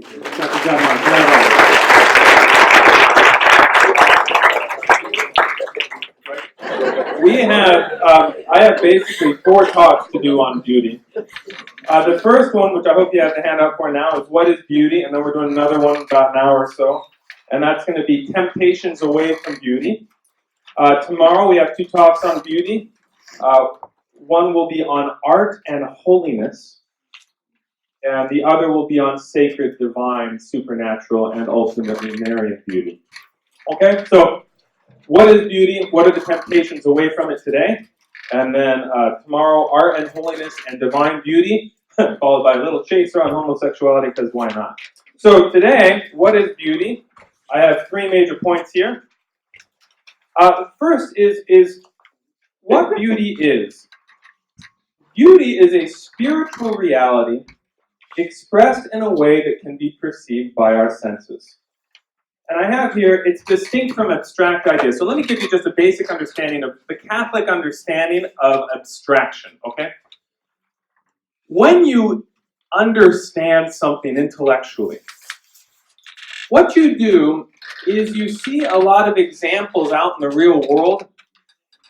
Good job, Mark. We have, I have basically 4 talks to do on beauty. The first one, which I hope you have the hand up for now, is what is beauty? And then we're doing another one about an hour or so. And that's going to be temptations away from beauty. Tomorrow we have 2 talks on beauty. One will be on art and holiness. And the other will be on sacred, divine, supernatural, and ultimately Marian beauty. Okay, so what is beauty? What are the temptations away from it today? And then tomorrow, art and holiness and divine beauty, followed by a little chaser on homosexuality, because why not? So today, what is beauty? I have 3 major points here. The first is what beauty is. Beauty is a spiritual reality expressed in a way that can be perceived by our senses. And I have here, it's distinct from abstract ideas. So let me give you just a basic understanding of the Catholic understanding of abstraction, okay? When you understand something intellectually, what you do is you see a lot of examples out in the real world,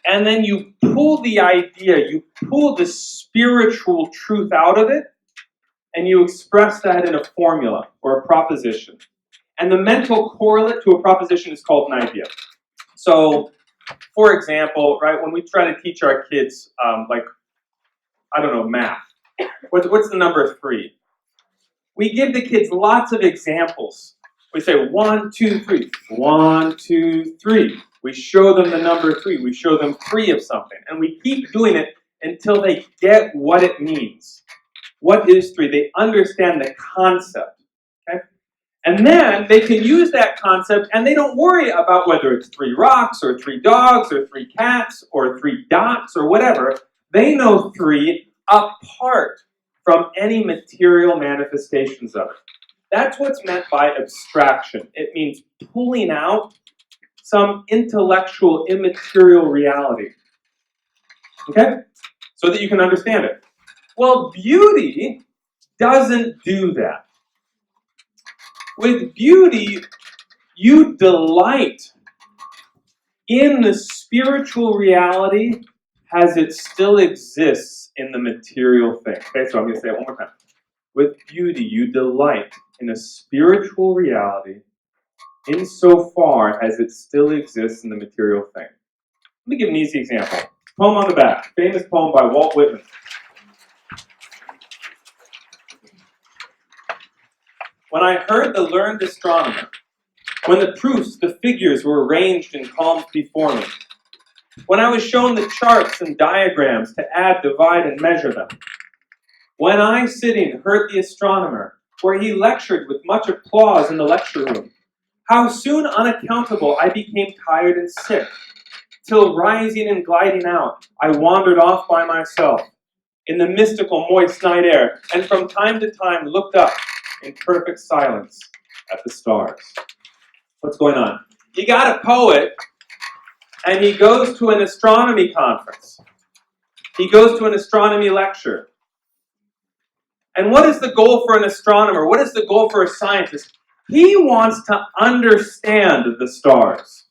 and then you pull the idea, you pull the spiritual truth out of it, and you express that in a formula or a proposition. And the mental correlate to a proposition is called an idea. So, for example, right, when we try to teach our kids, math, what's the number 3? We give the kids lots of examples. We say 1, 2, 3. 1, 2, 3. We show them the number 3. We show them 3 of something. And we keep doing it until they get what it means. What is 3? They understand the concept. Okay? And then they can use that concept and they don't worry about whether it's 3 rocks or 3 dogs or 3 cats or 3 dots or whatever. They know 3 apart from any material manifestations of it. That's what's meant by abstraction. It means pulling out some intellectual, immaterial reality. Okay? So that you can understand it. Well, beauty doesn't do that. With beauty, you delight in the spiritual reality as it still exists in the material thing. Okay, so I'm going to say it one more time. With beauty, you delight in a spiritual reality insofar as it still exists in the material thing. Let me give an easy example. Poem on the back, famous poem by Walt Whitman. When I heard the learned astronomer, when the proofs, the figures were arranged in columns before me, when I was shown the charts and diagrams to add, divide, and measure them, when I, sitting, heard the astronomer, where he lectured with much applause in the lecture room, how soon unaccountable I became tired and sick, till rising and gliding out, I wandered off by myself in the mystical moist night air, and from time to time looked up in perfect silence at the stars. What's going on? You got a poet, and he goes to an astronomy conference. He goes to an astronomy lecture. And what is the goal for an astronomer? What is the goal for a scientist? He wants to understand the stars.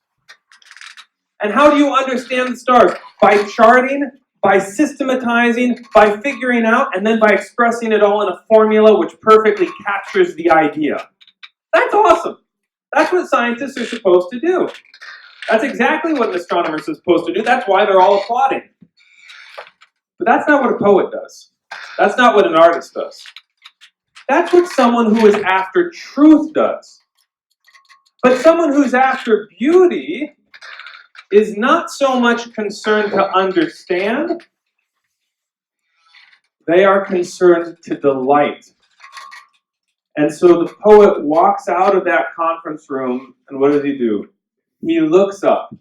And how do you understand the stars? By charting, by systematizing, by figuring out, and then by expressing it all in a formula which perfectly captures the idea. That's awesome. That's what scientists are supposed to do. That's exactly what an astronomer is supposed to do. That's why they're all applauding. But that's not what a poet does. That's not what an artist does. That's what someone who is after truth does. But someone who's after beauty is not so much concerned to understand. They are concerned to delight. And so the poet walks out of that conference room, and what does he do? He looks up,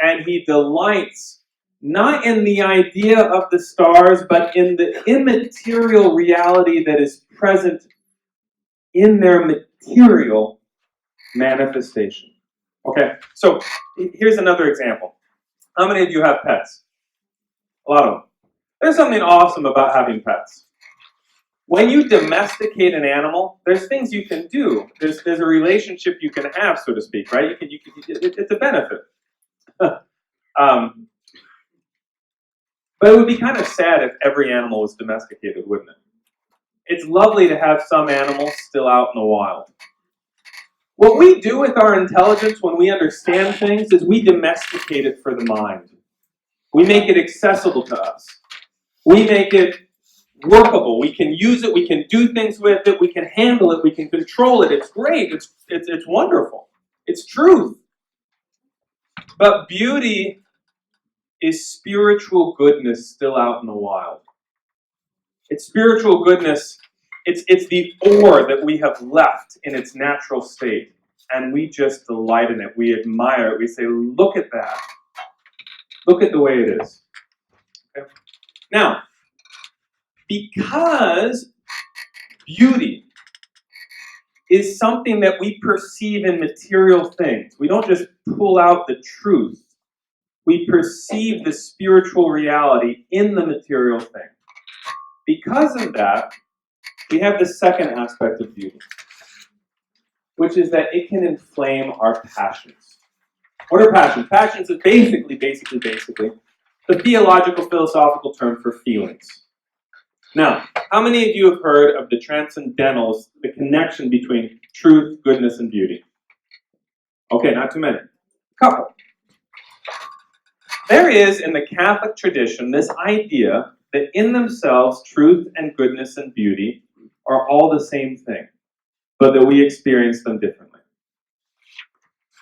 and he delights not in the idea of the stars, but in the immaterial reality that is present in their material manifestation. Okay, so here's another example. How many of you have pets? A lot of them. There's something awesome about having pets. When you domesticate an animal, there's things you can do. There's a relationship you can have, so to speak, right? It's a benefit. But it would be kind of sad if every animal was domesticated, wouldn't it? It's lovely to have some animals still out in the wild. What we do with our intelligence when we understand things is we domesticate it for the mind. We make it accessible to us. We make it workable. We can use it. We can do things with it. We can handle it. We can control it. It's great. It's wonderful. It's truth. But beauty is spiritual goodness still out in the wild. It's spiritual goodness. It's the ore that we have left in its natural state. And we just delight in it. We admire it. We say, look at that. Look at the way it is. Okay? Now, because beauty is something that we perceive in material things, we don't just pull out the truth. We perceive the spiritual reality in the material thing. Because of that, we have the second aspect of beauty, which is that it can inflame our passions. What are passions? Passions is basically the theological, philosophical term for feelings. Now, how many of you have heard of the transcendentals, the connection between truth, goodness, and beauty? Okay, not too many. A couple. There is, in the Catholic tradition, this idea that in themselves, truth and goodness and beauty are all the same thing, but that we experience them differently.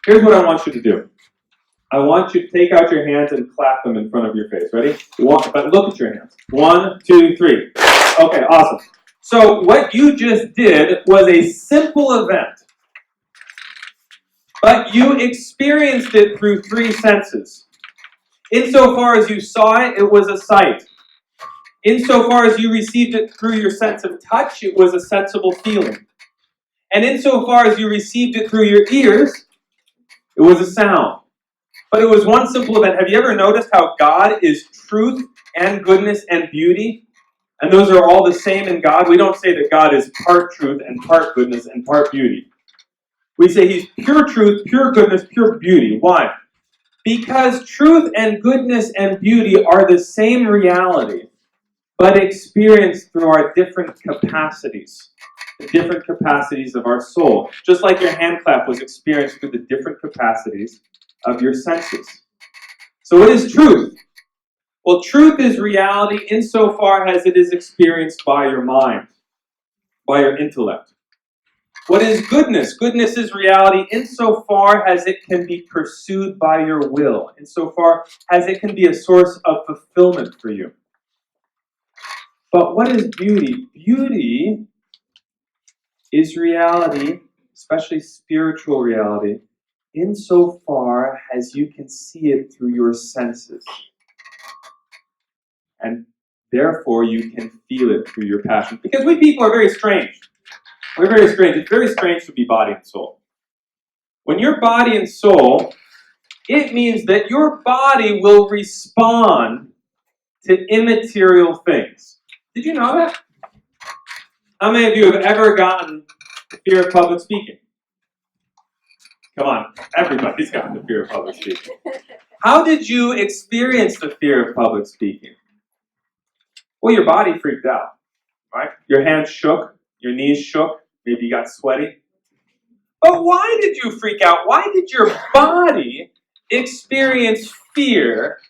Here's what I want you to do. I want you to take out your hands and clap them in front of your face. Ready? But look at your hands. 1, 2, 3. Okay, awesome. So what you just did was a simple event, but you experienced it through 3 senses. Insofar as you saw it, it was a sight. Insofar as you received it through your sense of touch, it was a sensible feeling. And insofar as you received it through your ears, it was a sound. But it was one simple event. Have you ever noticed how God is truth and goodness and beauty? And those are all the same in God. We don't say that God is part truth and part goodness and part beauty. We say He's pure truth, pure goodness, pure beauty. Why? Because truth and goodness and beauty are the same reality, but experienced through our different capacities. The different capacities of our soul. Just like your hand clap was experienced through the different capacities of your senses. So what is truth? Well, truth is reality insofar as it is experienced by your mind, by your intellect. What is goodness? Goodness is reality insofar as it can be pursued by your will, insofar as it can be a source of fulfillment for you. But what is beauty? Beauty is reality, especially spiritual reality, insofar as you can see it through your senses. And therefore you can feel it through your passion. Because we people are very strange. We're very strange. It's very strange to be body and soul. When you're body and soul, it means that your body will respond to immaterial things. Did you know that? How many of you have ever gotten the fear of public speaking? Come on, everybody's gotten the fear of public speaking. How did you experience the fear of public speaking? Well, your body freaked out, right? Your hands shook, your knees shook, maybe you got sweaty. But why did you freak out? Why did your body experience fear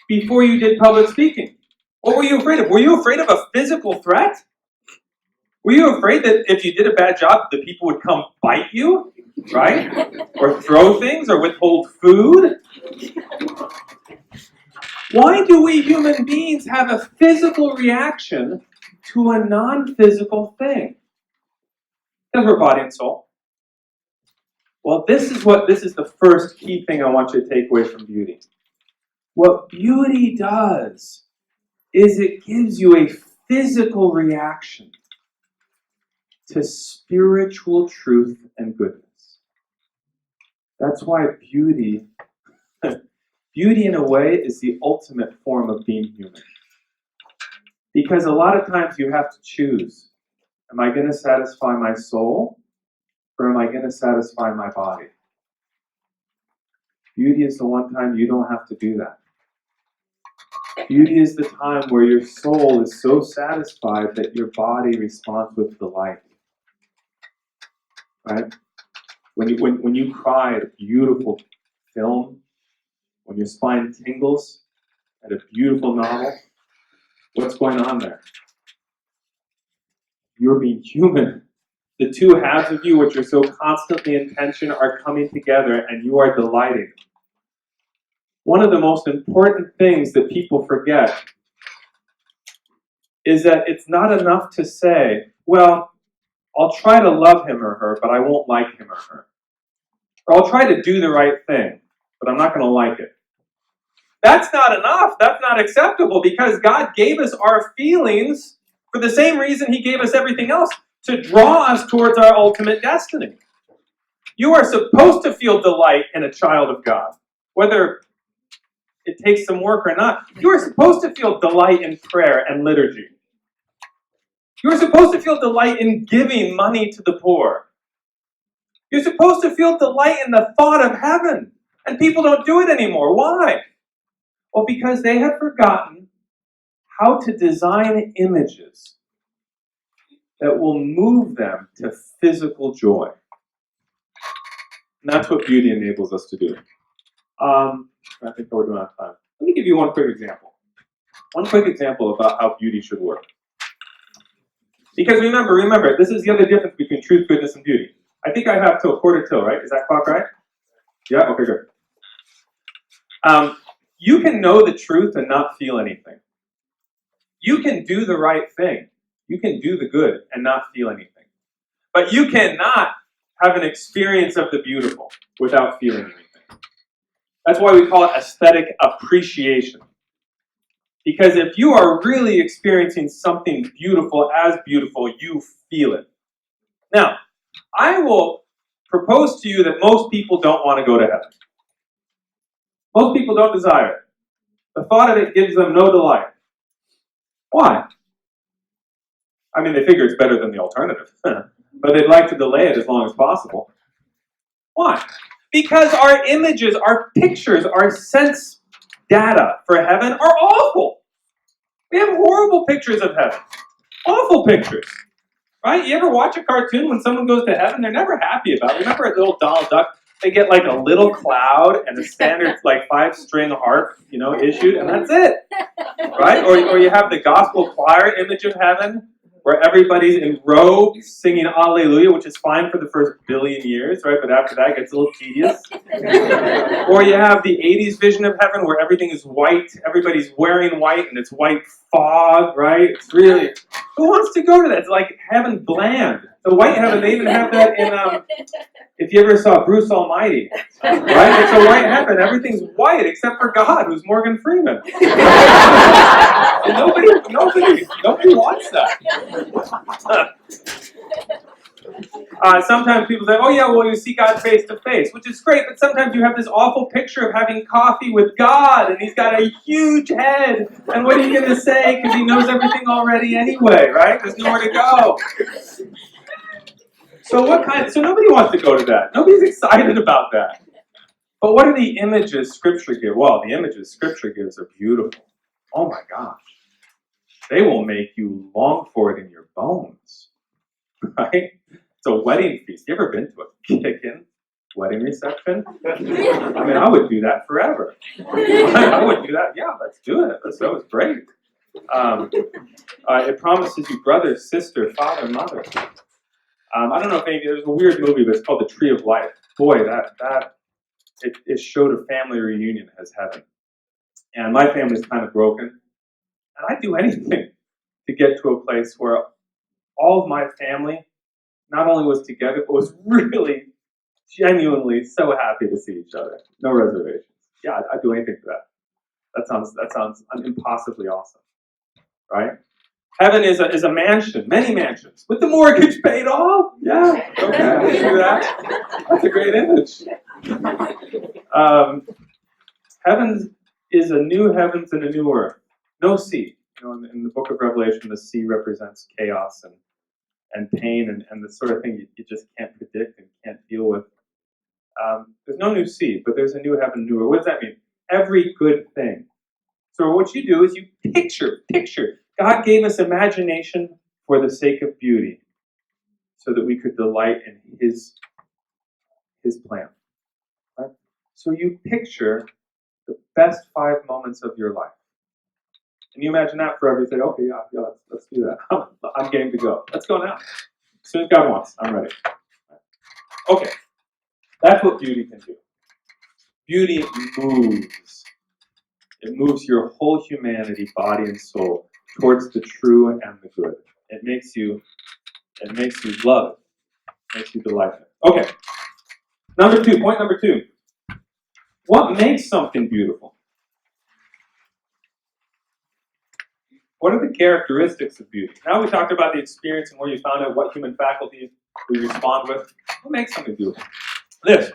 before you did public speaking? What were you afraid of? Were you afraid of a physical threat? Were you afraid that if you did a bad job, the people would come bite you, right? Or throw things, or withhold food? Why do we human beings have a physical reaction to a non-physical thing? Because we're body and soul. Well, this is the first key thing I want you to take away from beauty. What beauty does is it gives you a physical reaction to spiritual truth and goodness. That's why beauty in a way is the ultimate form of being human. Because a lot of times you have to choose. Am I going to satisfy my soul, or am I going to satisfy my body? Beauty is the one time you don't have to do that. Beauty is the time where your soul is so satisfied that your body responds with delight. Right? When you cry at a beautiful film, when your spine tingles at a beautiful novel, what's going on there? You're being human. The two halves of you, which are so constantly in tension, are coming together and you are delighting. One of the most important things that people forget is that it's not enough to say, well, I'll try to love him or her, but I won't like him or her. Or I'll try to do the right thing, but I'm not going to like it. That's not enough. That's not acceptable, because God gave us our feelings for the same reason He gave us everything else, to draw us towards our ultimate destiny. You are supposed to feel delight in a child of God, whether it takes some work or not. You are supposed to feel delight in prayer and liturgy. You are supposed to feel delight in giving money to the poor. You're supposed to feel delight in the thought of heaven. And people don't do it anymore. Why? Well, because they have forgotten how to design images that will move them to physical joy. And that's what beauty enables us to do. I think we're doing out of time. Let me give you one quick example. One quick example about how beauty should work. Because remember, this is the other difference between truth, goodness, and beauty. I think I have till 1:45, right? Is that clock right? Yeah? Okay, good. You can know the truth and not feel anything. You can do the right thing. You can do the good and not feel anything. But you cannot have an experience of the beautiful without feeling anything. That's why we call it aesthetic appreciation. Because if you are really experiencing something beautiful as beautiful, you feel it. Now, I will propose to you that most people don't want to go to heaven. Most people don't desire it. The thought of it gives them no delight. Why? I mean, they figure it's better than the alternative. But they'd like to delay it as long as possible. Why? Because our images, our pictures, our sense data for heaven are awful. We have horrible pictures of heaven. Awful pictures. Right? You ever watch a cartoon when someone goes to heaven? They're never happy about it. Remember a little Donald Duck? They get like a little cloud and a standard like 5-string harp, issued, and that's it. Right? Or you have the gospel choir image of heaven, where everybody's in robes singing Alleluia, which is fine for the first billion years, right? But after that, it gets a little tedious. Or you have the 80s vision of heaven, where everything is white, everybody's wearing white, and it's white fog, right? It's really, who wants to go to that? It's like heaven bland. The white heaven, they even have that in, if you ever saw Bruce Almighty, right? It's a white heaven. Everything's white except for God, who's Morgan Freeman. Nobody wants that. Sometimes people say, oh yeah, well, you see God face to face, which is great, but sometimes you have this awful picture of having coffee with God, and He's got a huge head, and what are you going to say? Because He knows everything already anyway, right? There's nowhere to go. So nobody wants to go to that. Nobody's excited about that. But what are the images Scripture gives? Well, the images Scripture gives are beautiful. Oh my gosh. They will make you long for it in your bones. Right? It's a wedding feast. You ever been to a chicken wedding reception? I mean, I would do that forever. I would do that. Yeah, let's do it. That was great. It promises you brother, sister, father, mother. I don't know if there's a weird movie, but it's called The Tree of Life. Boy, it showed a family reunion as heaven. And my family's kind of broken. And I'd do anything to get to a place where all of my family not only was together, but was really, genuinely so happy to see each other. No reservations. Yeah, I'd do anything for that. That sounds impossibly awesome. Right? Heaven is a mansion, many mansions, with the mortgage paid off. Yeah, okay, we do that. That's a great image. Heaven is a new heavens and a new earth. No sea. in the book of Revelation, the sea represents chaos and pain and the sort of thing you just can't predict and can't deal with. There's no new sea, but there's a new heaven, new earth. What does that mean? Every good thing. So what you do is you picture. God gave us imagination for the sake of beauty, so that we could delight in His plan. Right? So you picture the best 5 moments of your life. And you imagine that forever. You say, okay, yeah, let's do that. I'm game to go. Let's go now. As soon as God wants, I'm ready. Okay, that's what beauty can do. Beauty moves. It moves your whole humanity, body and soul, towards the true and the good. It makes you love it. It makes you delight in it. Okay. Point number two. What makes something beautiful? What are the characteristics of beauty? Now we talked about the experience and where you found out what human faculties we respond with. What makes something beautiful? This.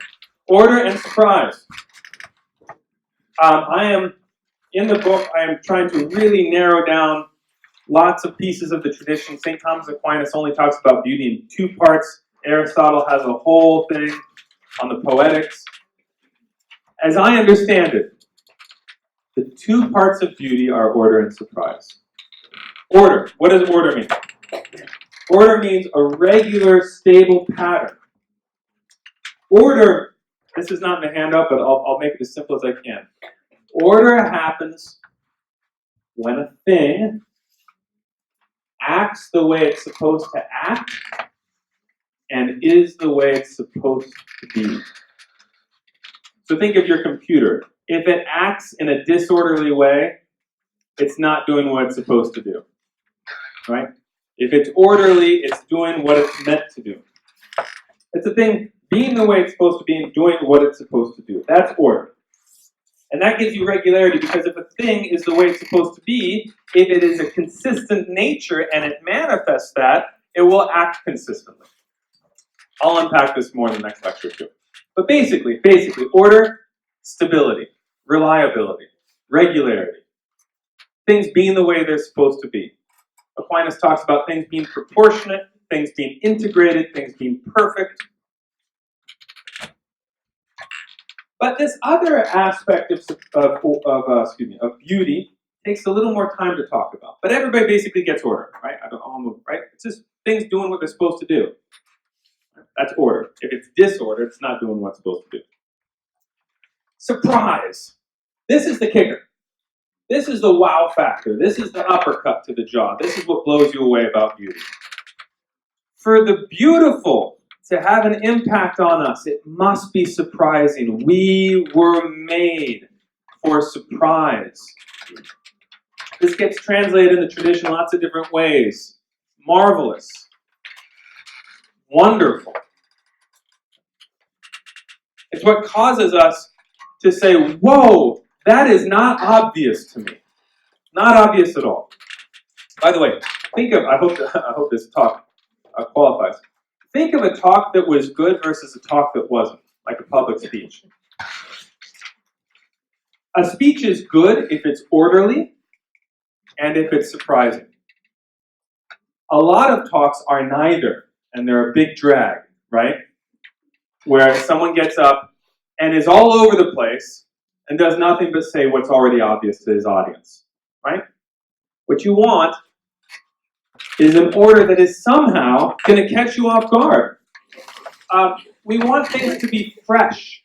Order and surprise. In the book, I am trying to really narrow down lots of pieces of the tradition. St. Thomas Aquinas only talks about beauty in 2 parts. Aristotle has a whole thing on the poetics. As I understand it, the 2 parts of beauty are order and surprise. Order. What does order mean? Order means a regular, stable pattern. Order, this is not in the handout, but I'll make it as simple as I can. Order happens when a thing acts the way it's supposed to act and is the way it's supposed to be. So think of your computer. If it acts in a disorderly way, it's not doing what it's supposed to do. Right? If it's orderly, it's doing what it's meant to do. It's a thing being the way it's supposed to be and doing what it's supposed to do. That's order. And that gives you regularity, because if a thing is the way it's supposed to be, if it is a consistent nature and it manifests that, it will act consistently. I'll unpack this more in the next lecture too. But basically, order, stability, reliability, regularity. Things being the way they're supposed to be. Aquinas talks about things being proportionate, things being integrated, things being perfect. But this other aspect of beauty takes a little more time to talk about. But everybody basically gets order, right? Right? It's just things doing what they're supposed to do. That's order. If it's disorder, it's not doing what it's supposed to do. Surprise. This is the kicker. This is the wow factor. This is the uppercut to the jaw. This is what blows you away about beauty. For the beautiful to have an impact on us, it must be surprising. We were made for surprise. This gets translated in the tradition lots of different ways. Marvelous. Wonderful. It's what causes us to say, whoa, that is not obvious to me. Not obvious at all. By the way, I hope this talk qualifies. Think of a talk that was good versus a talk that wasn't, like a public speech. A speech is good if it's orderly and if it's surprising. A lot of talks are neither, and they're a big drag, right? Where someone gets up and is all over the place and does nothing but say what's already obvious to his audience, right? What you want is an order that is somehow going to catch you off guard. We want things to be fresh,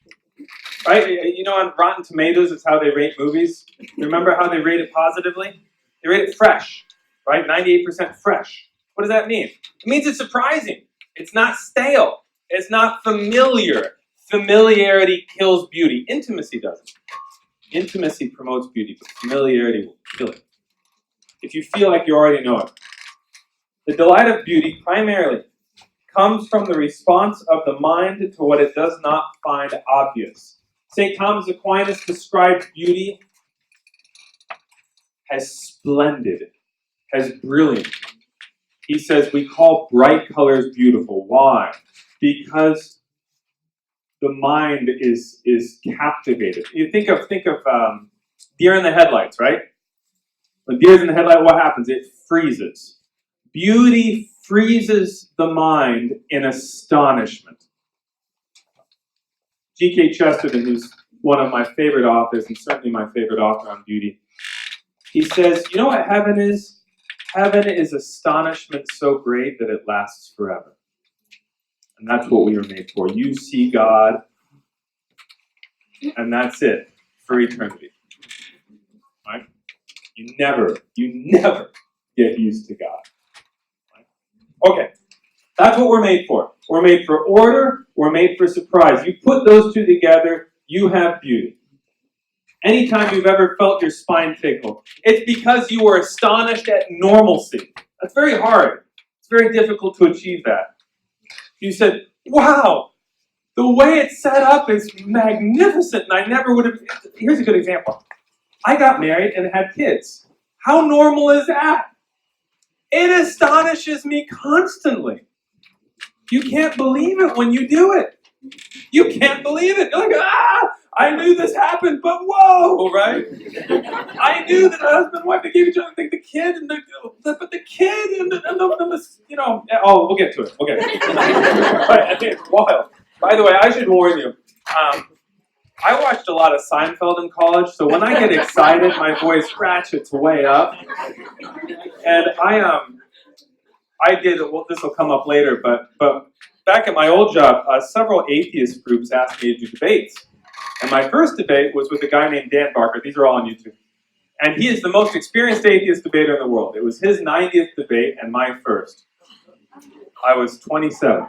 right? You know, on Rotten Tomatoes, it's how they rate movies. Remember how they rate it positively? They rate it fresh, right? 98% fresh. What does that mean? It means it's surprising. It's not stale. It's not familiar. Familiarity kills beauty. Intimacy doesn't. Intimacy promotes beauty, but familiarity will kill it. If you feel like you already know it. The delight of beauty primarily comes from the response of the mind to what it does not find obvious. St. Thomas Aquinas describes beauty as splendid, as brilliant. He says we call bright colors beautiful. Why? Because the mind is captivated. You think of deer in the headlights, right? When deer's in the headlight, what happens? It freezes. Beauty freezes the mind in astonishment. G.K. Chesterton, who's one of my favorite authors, and certainly my favorite author on beauty, he says, you know what heaven is? Heaven is astonishment so great that it lasts forever. And that's what we were made for. You see God, and that's it for eternity. Right? You never get used to God. Right? Okay, that's what we're made for. We're made for order, we're made for surprise. You put those two together, you have beauty. Anytime you've ever felt your spine tickle, it's because you were astonished at normalcy. That's very hard. It's very difficult to achieve that. You said, wow, the way it's set up is magnificent, and I never would have... Here's a good example. I got married and had kids. How normal is that? It astonishes me constantly. You can't believe it when you do it. You can't believe it. You're like, I knew this happened, but whoa, right? I knew that a husband and wife, they gave each other the kid, but the kid and the we'll get to it. Right, I think it's wild. By the way, I should warn you, I watched a lot of Seinfeld in college, so when I get excited, my voice ratchets way up. And I did, well, this will come up later, but back at my old job, several atheist groups asked me to do debates. And my first debate was with a guy named Dan Barker. These are all on YouTube. And he is the most experienced atheist debater in the world. It was his 90th debate and my first. I was 27.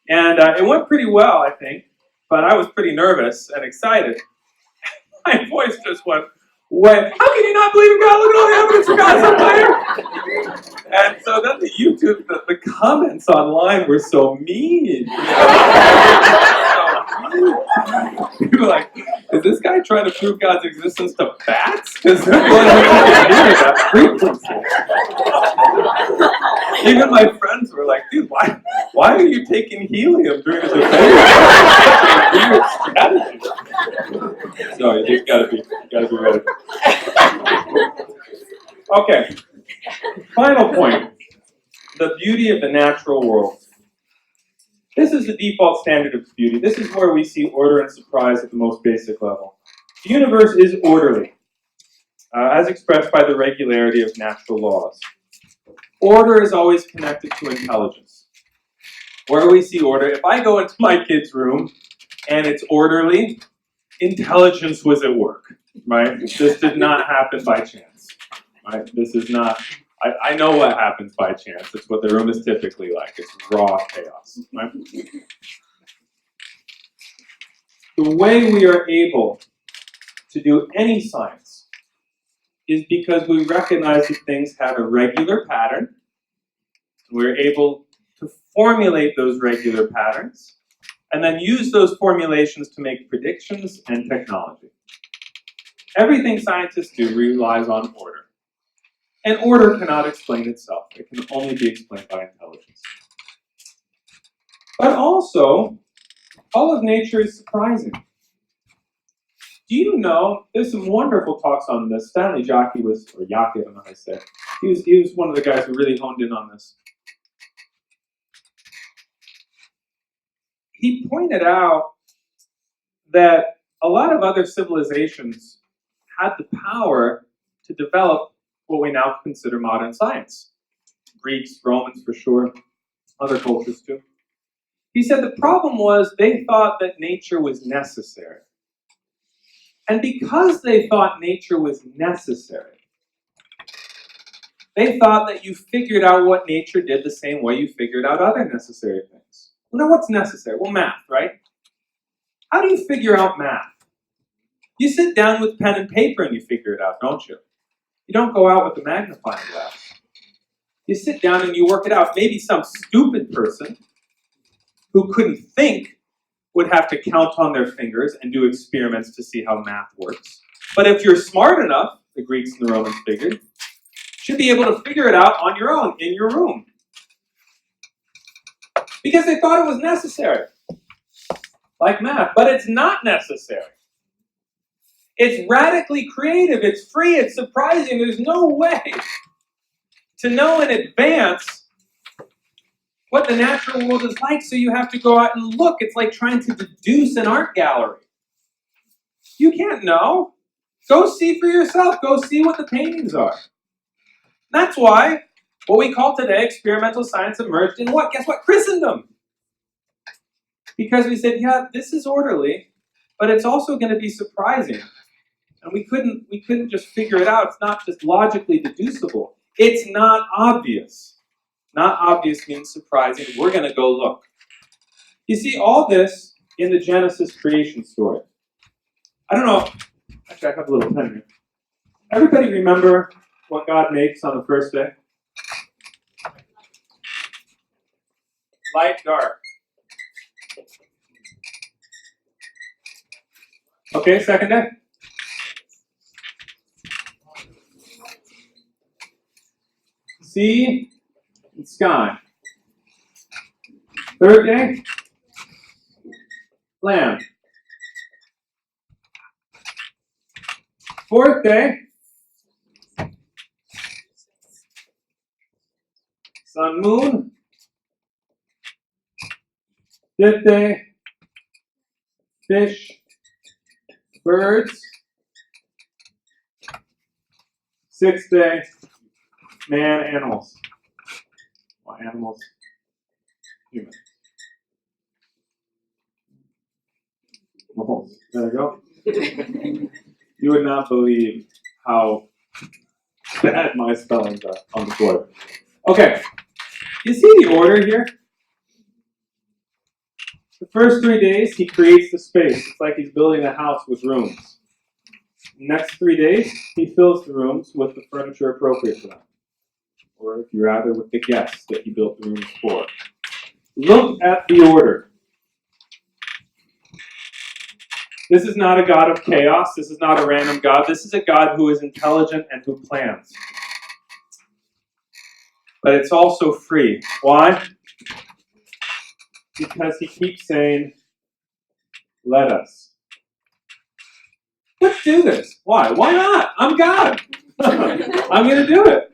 And it went pretty well, I think. But I was pretty nervous and excited. My voice just went, how can you not believe in God? Look at all the evidence for God's up there. And so then the comments online were so mean. People were like, is this guy trying to prove God's existence to bats? Because they're going to hear that frequency. Even my friends were like, dude, why are you taking helium during a debate? Weird strategy. So you just gotta be ready. Okay. Final point. The beauty of the natural world. This is the default standard of beauty. This is where we see order and surprise at the most basic level. The universe is orderly, as expressed by the regularity of natural laws. Order is always connected to intelligence. Where we see order, if I go into my kid's room and it's orderly, intelligence was at work, right? This did not happen by chance, right? This is not, I know what happens by chance. It's what the room is typically like. It's raw chaos, right? The way we are able to do any science is because we recognize that things have a regular pattern. We're able to formulate those regular patterns and then use those formulations to make predictions and technology. Everything scientists do relies on order. And order cannot explain itself. It can only be explained by intelligence. But also, all of nature is surprising. Do you know, there's some wonderful talks on this. Stanley Jackie was, or Yaki, I don't know how to say it. He was one of the guys who really honed in on this. He pointed out that a lot of other civilizations had the power to develop what we now consider modern science. Greeks, Romans for sure, other cultures too. He said the problem was they thought that nature was necessary. And because they thought nature was necessary, they thought that you figured out what nature did the same way you figured out other necessary things. Well, now what's necessary? Well, math, right? How do you figure out math? You sit down with pen and paper and you figure it out, don't you? You don't go out with a magnifying glass. You sit down and you work it out. Maybe some stupid person who couldn't think would have to count on their fingers and do experiments to see how math works. But if you're smart enough, the Greeks and the Romans figured, you should be able to figure it out on your own, in your room. Because they thought it was necessary. Like math. But it's not necessary. It's radically creative, it's free, it's surprising. There's no way to know in advance what the natural world is like, so you have to go out and look. It's like trying to deduce an art gallery. You can't know. Go see for yourself. Go see what the paintings are. That's why what we call today experimental science emerged in what? Guess what? Christendom. Because we said, yeah, this is orderly, but it's also going to be surprising. And we couldn't just figure it out. It's not just logically deducible. It's not obvious. Not obvious means surprising. We're going to go look. You see all this in the Genesis creation story. I don't know. Actually, I have a little pen here. Everybody remember what God makes on the first day? Light, dark. Okay, second day. Sea and sky. Third day, land. Fourth day, sun, moon. Fifth day, fish, birds. Sixth day, man, animals. Well, animals, humans. Well, there we go. You would not believe how bad my spellings are on the board. Okay, you see the order here? The first 3 days, he creates the space. It's like he's building a house with rooms. The next 3 days, he fills the rooms with the furniture appropriate for them. Or if you rather, with the guests that he built the rooms for. Look at the order. This is not a God of chaos. This is not a random God. This is a God who is intelligent and who plans. But it's also free. Why? Because he keeps saying, let us. Let's do this. Why? Why not? I'm God. I'm going to do it.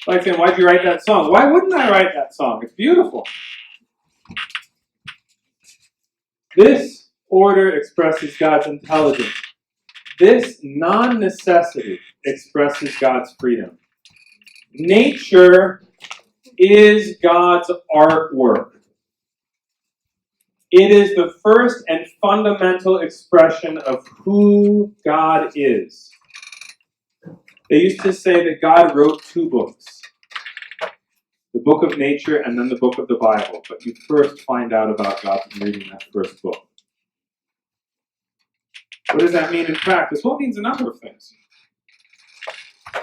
Like saying, why'd you write that song? Why wouldn't I write that song? It's beautiful. This order expresses God's intelligence. This non-necessity expresses God's freedom. Nature is God's artwork. It is the first and fundamental expression of who God is. They used to say that God wrote 2 books. The book of nature and then the book of the Bible. But you first find out about God from reading that first book. What does that mean in practice? Well, it means a number of things.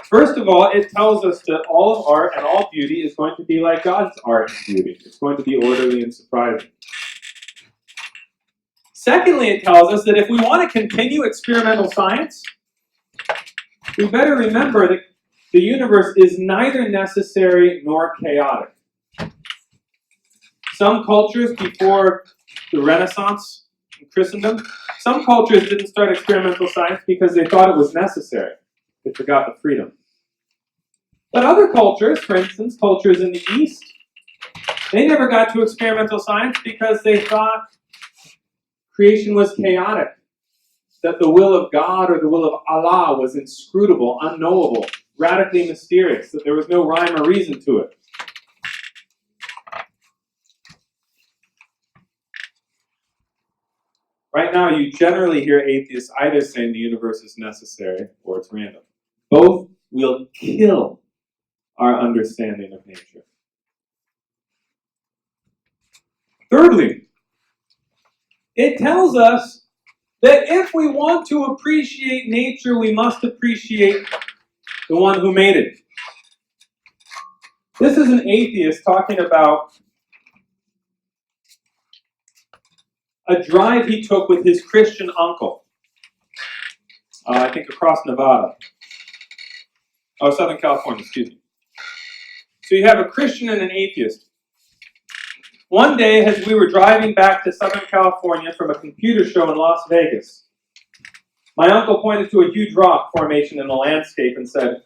First of all, it tells us that all of art and all beauty is going to be like God's art and beauty. It's going to be orderly and surprising. Secondly, it tells us that if we want to continue experimental science, we better remember that the universe is neither necessary nor chaotic. Some cultures before the Renaissance in Christendom, some cultures didn't start experimental science because they thought it was necessary. They forgot the freedom. But other cultures, for instance, cultures in the East, they never got to experimental science because they thought creation was chaotic, that the will of God or the will of Allah was inscrutable, unknowable, radically mysterious, that there was no rhyme or reason to it. Right now, you generally hear atheists either saying the universe is necessary or it's random. Both will kill our understanding of nature. Thirdly, it tells us that if we want to appreciate nature, we must appreciate the one who made it. This is an atheist talking about a drive he took with his Christian uncle. I think across Nevada. Southern California, excuse me. So you have a Christian and an atheist. One day, as we were driving back to Southern California from a computer show in Las Vegas, My uncle pointed to a huge rock formation in the landscape and said,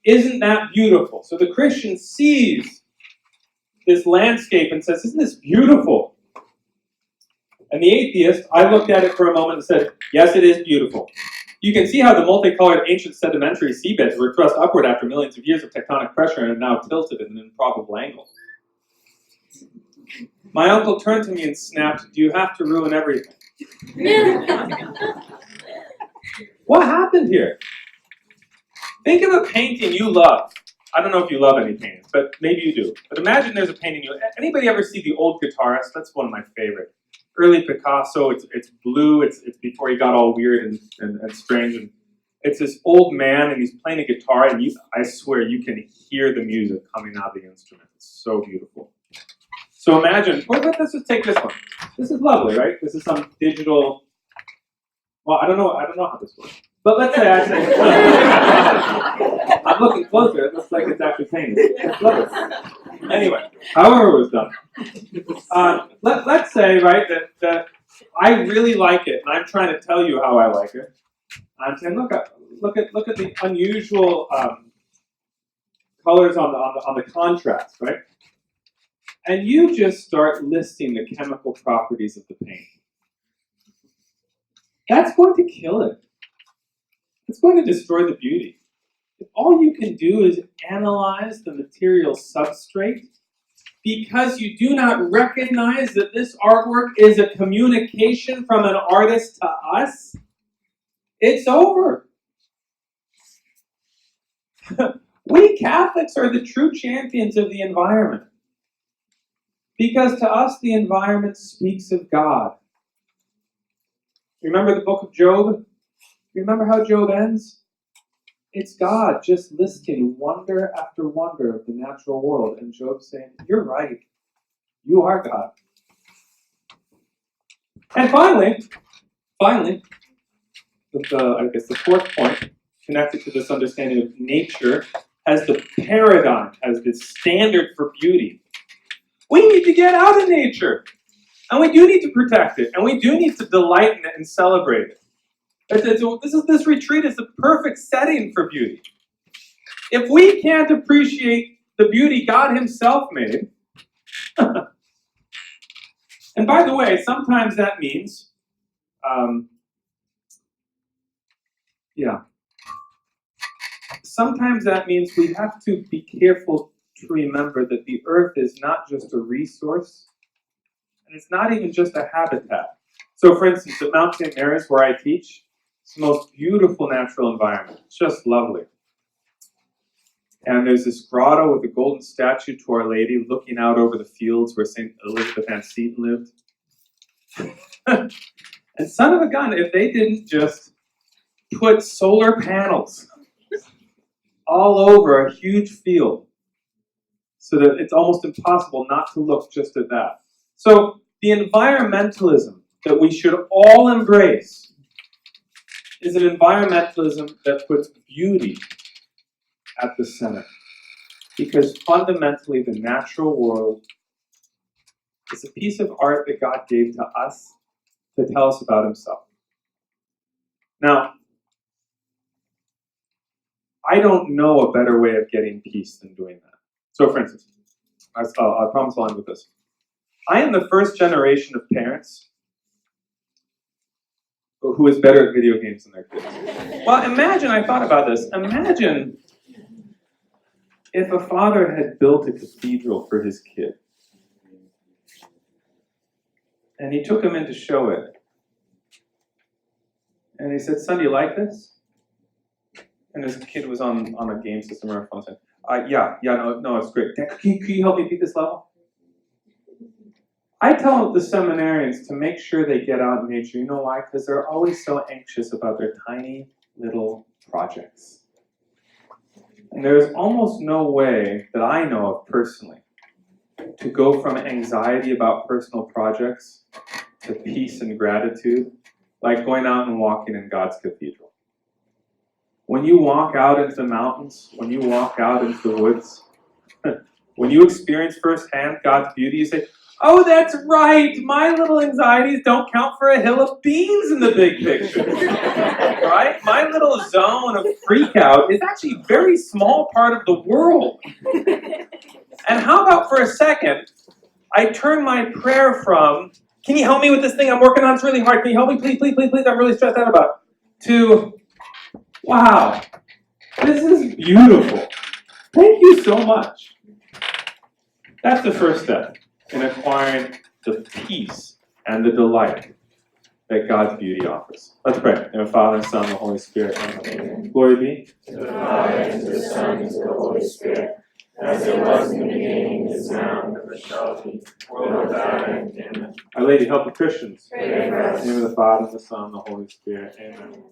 "Isn't that beautiful?" So the Christian sees this landscape and says, "Isn't this beautiful?" And the atheist, I looked at it for a moment and said, "Yes, it is beautiful. You can see how the multicolored ancient sedimentary seabeds were thrust upward after millions of years of tectonic pressure and are now tilted at an improbable angle." My uncle turned to me and snapped, "Do you have to ruin everything?" What happened here? Think of a painting you love. I don't know if you love any paintings, but maybe you do. But imagine there's a painting you... Anybody ever see The Old Guitarist? That's one of my favorite. Early Picasso, it's blue, it's before he got all weird and strange. And it's this old man, and he's playing a guitar, and I swear you can hear the music coming out of the instrument. It's so beautiful. So imagine, let's just take this one. This is lovely, right? This is some digital... Well, I don't know how this works. But let's say I say, I'm looking closer, it looks like it's actually painted. It's lovely. Anyway, however it was done. Let's say, right, that I really like it, and I'm trying to tell you how I like it. I'm saying, look at the unusual colors on the contrast, right? And you just start listing the chemical properties of the paint. That's going to kill it. It's going to destroy the beauty. If all you can do is analyze the material substrate, because you do not recognize that this artwork is a communication from an artist to us, it's over. We Catholics are the true champions of the environment. Because to us, the environment speaks of God. Remember the book of Job? Remember how Job ends? It's God just listing wonder after wonder of the natural world, and Job saying, "You're right. You are God." And finally, I guess the fourth point, connected to this understanding of nature as the paradigm, as the standard for beauty. We need to get out of nature. And we do need to protect it. And we do need to delight in it and celebrate it. This retreat is the perfect setting for beauty. If we can't appreciate the beauty God himself made, and by the way, sometimes that means, sometimes that means we have to be careful to remember that the earth is not just a resource, and it's not even just a habitat. So for instance, at Mount St. Mary's, where I teach, it's the most beautiful natural environment. It's just lovely. And there's this grotto with a golden statue to Our Lady looking out over the fields where St. Elizabeth Ann Seton lived. And son of a gun, if they didn't just put solar panels all over a huge field so that it's almost impossible not to look just at that. So the environmentalism that we should all embrace is an environmentalism that puts beauty at the center. Because fundamentally, the natural world is a piece of art that God gave to us to tell us about himself. Now, I don't know a better way of getting peace than doing that. So for instance, I promise I'll end with this. I am the first generation of parents who is better at video games than their kids. Well, imagine, I thought about this, imagine if a father had built a cathedral for his kid, and he took him in to show it, and he said, "Son, do you like this?" And his kid was on a game system or a phone, said, no, it's great. Dad, can you help me beat this level? I tell the seminarians to make sure they get out in nature. You know why? Because they're always so anxious about their tiny little projects. And there's almost no way that I know of personally to go from anxiety about personal projects to peace and gratitude like going out and walking in God's cathedral. When you walk out into the mountains, when you walk out into the woods, when you experience firsthand God's beauty, you say, Oh, that's right. My little anxieties don't count for a hill of beans in the big picture. Right? My little zone of freak out is actually a very small part of the world. And how about for a second, I turn my prayer from, can you help me with this thing I'm working on? It's really hard. Can you help me? Please, please, please, please. I'm really stressed out about it. To, wow, this is beautiful. Thank you so much. That's the first step in acquiring the peace and the delight that God's beauty offers. Let's pray. In the Father, and Son, and the Holy Spirit. Amen. Glory be to the Father, and to the Son, and to the Holy Spirit, as it was in the beginning, is now, and ever shall be, world without end. Amen. Our Lady, help the Christians. Pray for us. In the name of the Father, and the Son, and the Holy Spirit. Amen.